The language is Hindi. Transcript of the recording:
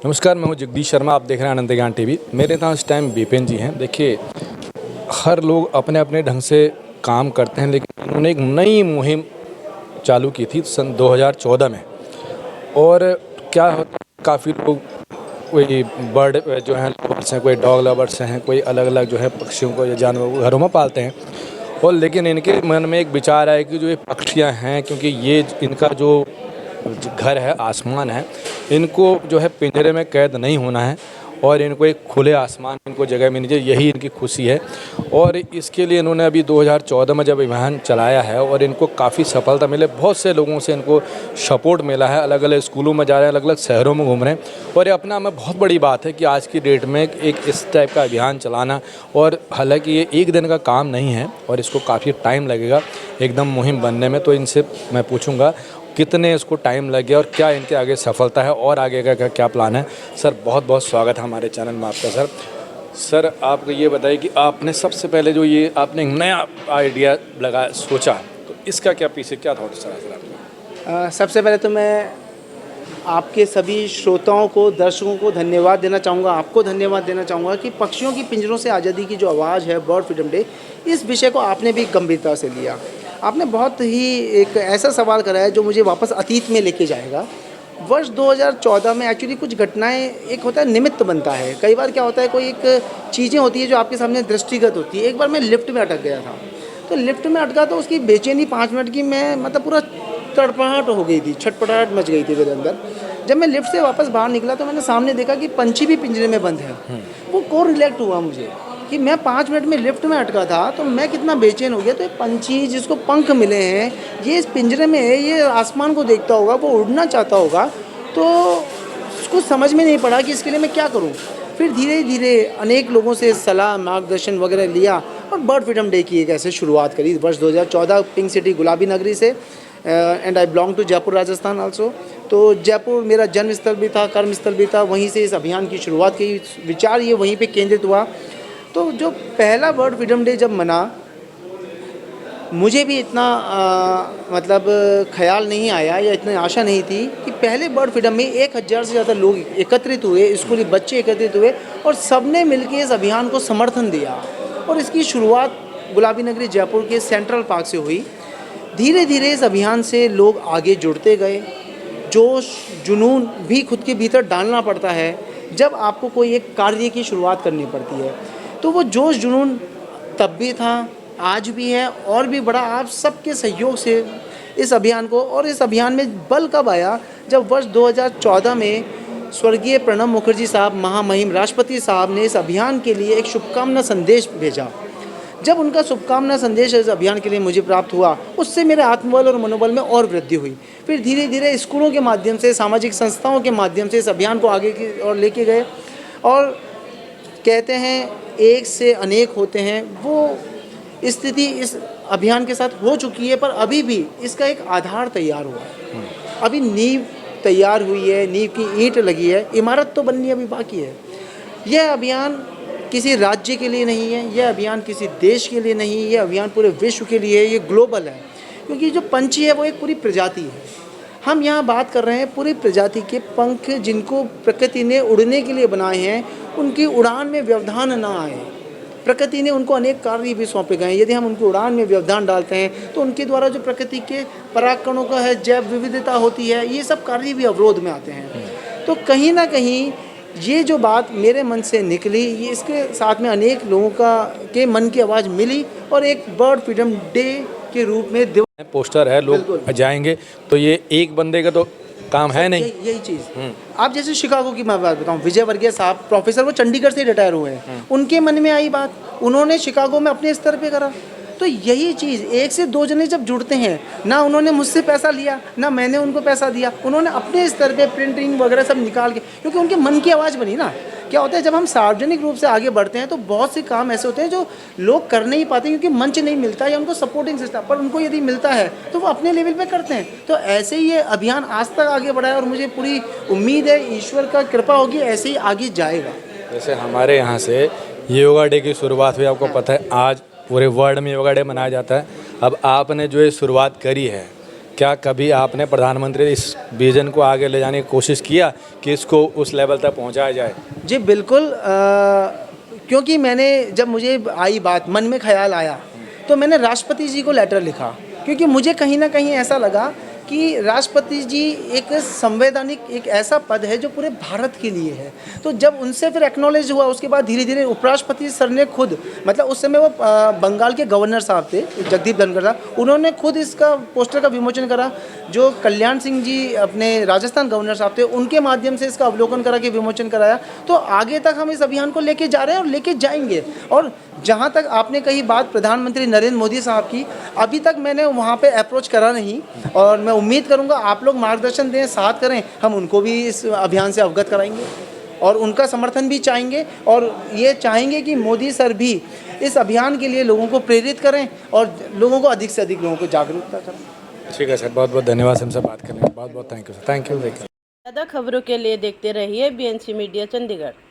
नमस्कार, मैं हूं जगदीश शर्मा। आप देख रहे हैं आनंद ज्ञान टीवी। मेरे साथ इस टाइम विपिन जी हैं। देखिए, हर लोग अपने अपने ढंग से काम करते हैं, लेकिन उन्होंने एक नई मुहिम चालू की थी सन 2014 में। और क्या होता है, काफ़ी लोग कोई बर्ड जो हैं लवर्स हैं, कोई डॉग लवर्स हैं, कोई अलग अलग जो है पक्षियों को या जानवरों को घरों में पालते हैं। और लेकिन इनके मन में एक विचार आया कि जो ये पक्षियाँ हैं, क्योंकि ये इनका जो घर है, आसमान है, इनको जो है पिंजरे में कैद नहीं होना है और इनको एक खुले आसमान में इनको जगह मिलनी चाहिए, यही इनकी खुशी है। और इसके लिए इन्होंने अभी 2014 में जब अभियान चलाया है और इनको काफ़ी सफलता मिले, बहुत से लोगों से इनको सपोर्ट मिला है, अलग अलग स्कूलों में जा रहे हैं, अलग अलग शहरों में घूम रहे हैं। और ये अपना में बहुत बड़ी बात है कि आज की डेट में एक इस टाइप का अभियान चलाना। और हालांकि ये एक दिन का काम नहीं है और इसको काफ़ी टाइम लगेगा एकदम मुहिम बनने में। तो इनसे मैं पूछूंगा कितने इसको टाइम लग गया और क्या इनके आगे सफलता है और आगे का क्या प्लान है। सर, बहुत बहुत स्वागत है हमारे चैनल में आपका। सर आप ये बताइए कि आपने सबसे पहले जो ये आपने एक नया आइडिया सोचा, तो इसका क्या पीछे क्या था सर आपका? सबसे पहले तो मैं आपके सभी श्रोताओं को, दर्शकों को धन्यवाद देना चाहूँगा, आपको धन्यवाद देना चाहूँगा कि पक्षियों की पिंजरों से आज़ादी की जो आवाज़ है, बर्ड फ्रीडम डे, इस विषय को आपने भी गंभीरता से लिया। आपने बहुत ही एक ऐसा सवाल करा है जो मुझे वापस अतीत में लेके जाएगा। वर्ष 2014 में एक्चुअली कुछ घटनाएं, एक होता है निमित्त बनता है। कई बार क्या होता है, कोई एक चीज़ें होती है जो आपके सामने दृष्टिगत होती है। एक बार मैं लिफ्ट में अटक गया था, तो लिफ्ट में अटका तो उसकी बेचैनी 5 मिनट की, मैं मतलब पूरा तड़पड़ाहट हो गई थी, छटपटाहट मच गई थी मेरे अंदर। जब मैं लिफ्ट से वापस बाहर निकला तो मैंने सामने देखा कि पंछी भी पिंजरे में बंद है। वो को रिलेक्ट हुआ मुझे कि मैं 5 मिनट में लिफ्ट में अटका था तो मैं कितना बेचैन हो गया। तो ये पंछी जिसको पंख मिले हैं, ये इस पिंजरे में है, ये आसमान को देखता होगा, वो उड़ना चाहता होगा, तो उसको समझ में नहीं पड़ा कि इसके लिए मैं क्या करूं। फिर धीरे धीरे अनेक लोगों से सलाह, मार्गदर्शन वगैरह लिया और बर्ड फ्रीडम डे की एक ऐसे शुरुआत करी वर्ष 2014 पिंक सिटी गुलाबी नगरी से। And I belong to Jaipur Rajasthan also. तो जयपुर मेरा जन्म स्थल भी था, कर्म स्थल भी था, वहीं से इस अभियान की शुरुआत की, विचार ये वहीं पे केंद्रित हुआ। तो जो पहला बर्ड फ्रीडम डे जब मना, मुझे भी इतना मतलब ख्याल नहीं आया या इतनी आशा नहीं थी कि पहले बर्ड फ्रीडम में 1000 से ज़्यादा लोग एकत्रित हुए, स्कूली बच्चे एकत्रित हुए और सबने मिलकर इस अभियान को समर्थन दिया। और इसकी शुरुआत गुलाबी नगरी जयपुर के सेंट्रल पार्क से हुई। धीरे धीरे इस अभियान से लोग आगे जुड़ते गए। जोश, जुनून भी खुद के भीतर डालना पड़ता है जब आपको कोई एक कार्य की शुरुआत करनी पड़ती है। तो वो जोश जुनून तब भी था, आज भी है और भी बड़ा। आप सबके सहयोग से इस अभियान को, और इस अभियान में बल कब आया, जब वर्ष 2014 में स्वर्गीय प्रणब मुखर्जी साहब, महामहिम राष्ट्रपति साहब ने इस अभियान के लिए एक शुभकामना संदेश भेजा। जब उनका शुभकामना संदेश इस अभियान के लिए मुझे प्राप्त हुआ, उससे मेरे आत्मबल और मनोबल में और वृद्धि हुई। फिर धीरे धीरे स्कूलों के माध्यम से, सामाजिक संस्थाओं के माध्यम से इस अभियान को आगे की ओर लेके गए। और कहते हैं एक से अनेक होते हैं, वो स्थिति इस अभियान के साथ हो चुकी है। पर अभी भी इसका एक आधार तैयार हुआ है, अभी नींव तैयार हुई है, नींव की ईंट लगी है, इमारत तो बननी अभी बाकी है। यह अभियान किसी राज्य के लिए नहीं है, यह अभियान किसी देश के लिए नहीं है, यह अभियान पूरे विश्व के लिए है, ये ग्लोबल है। क्योंकि जो पंछी है वो एक पूरी प्रजाति है। हम यहाँ बात कर रहे हैं पूरी प्रजाति के पंख, जिनको प्रकृति ने उड़ने के लिए बनाए हैं, उनकी उड़ान में व्यवधान ना आए। प्रकृति ने उनको अनेक कार्य भी सौंपे गए हैं। यदि हम उनकी उड़ान में व्यवधान डालते हैं तो उनके द्वारा जो प्रकृति के परागकणों का है, जैव विविधता होती है, ये सब कार्य भी अवरोध में आते हैं। तो कहीं ना कहीं ये जो बात मेरे मन से निकली, ये इसके साथ में अनेक लोगों के मन की आवाज़ मिली और एक बर्ड फ्रीडम डे के रूप में पोस्टर है, लोग जाएंगे। तो ये एक बंदे का तो काम है नहीं, यही चीज़। आप जैसे शिकागो की मैं बात बताऊं, विजय वर्गीय साहब प्रोफेसर, वो चंडीगढ़ से रिटायर हुए हैं। उनके मन में आई बात, उन्होंने शिकागो में अपने स्तर पे करा। तो यही चीज़, एक से दो जने जब जुड़ते हैं ना, उन्होंने मुझसे पैसा लिया ना मैंने उनको पैसा दिया, उन्होंने अपने स्तर पे प्रिंटिंग वगैरह सब निकाल के, क्योंकि उनके मन की आवाज़ बनी ना। क्या होता है, जब हम सार्वजनिक रूप से आगे बढ़ते हैं तो बहुत से काम ऐसे होते हैं जो लोग कर नहीं पाते क्योंकि मंच नहीं मिलता या उनको सपोर्टिंग सिस्टम, पर उनको यदि मिलता है तो वो अपने लेवल पे करते हैं। तो ऐसे ही ये अभियान आज तक आगे बढ़ा है और मुझे पूरी उम्मीद है ईश्वर का कृपा होगी, ऐसे ही आगे जाएगा। जैसे हमारे यहाँ से योगा डे की शुरुआत हुई, आपको पता है आज पूरे वर्ल्ड में योगा डे मनाया जाता है। अब आपने जो ये शुरुआत करी है, क्या कभी आपने प्रधानमंत्री इस विजन को आगे ले जाने की कोशिश किया कि इसको उस लेवल तक पहुंचाया जाए? जी बिल्कुल, क्योंकि मैंने जब मुझे आई बात, मन में ख्याल आया, तो मैंने राष्ट्रपति जी को लेटर लिखा, क्योंकि मुझे कहीं ना कहीं ऐसा लगा कि राष्ट्रपति जी एक संवैधानिक एक ऐसा पद है जो पूरे भारत के लिए है। तो जब उनसे फिर एक्नॉलेज हुआ, उसके बाद धीरे धीरे उपराष्ट्रपति सर ने खुद, मतलब उस समय वो बंगाल के गवर्नर साहब थे, जगदीप धनखड़ साहब, उन्होंने खुद इसका पोस्टर का विमोचन करा। जो कल्याण सिंह जी अपने राजस्थान गवर्नर साहब थे, उनके माध्यम से इसका अवलोकन करा के विमोचन कराया। तो आगे तक हम इस अभियान को लेके जा रहे हैं और लेके जाएंगे। और जहाँ तक आपने कही बात प्रधानमंत्री नरेंद्र मोदी साहब की, अभी तक मैंने वहाँ पे अप्रोच करा नहीं, और मैं उम्मीद करूँगा आप लोग मार्गदर्शन दें, साथ करें, हम उनको भी इस अभियान से अवगत कराएंगे और उनका समर्थन भी चाहेंगे, और ये चाहेंगे कि मोदी सर भी इस अभियान के लिए लोगों को प्रेरित करें और लोगों को अधिक से अधिक लोगों को जागरूकता करें। ठीक है सर, बहुत बहुत धन्यवाद हमसे बात करने के लिए। बहुत बहुत thank you sir. Thank you. ज़्यादा खबरों के लिए देखते रहिए BNC मीडिया चंडीगढ़।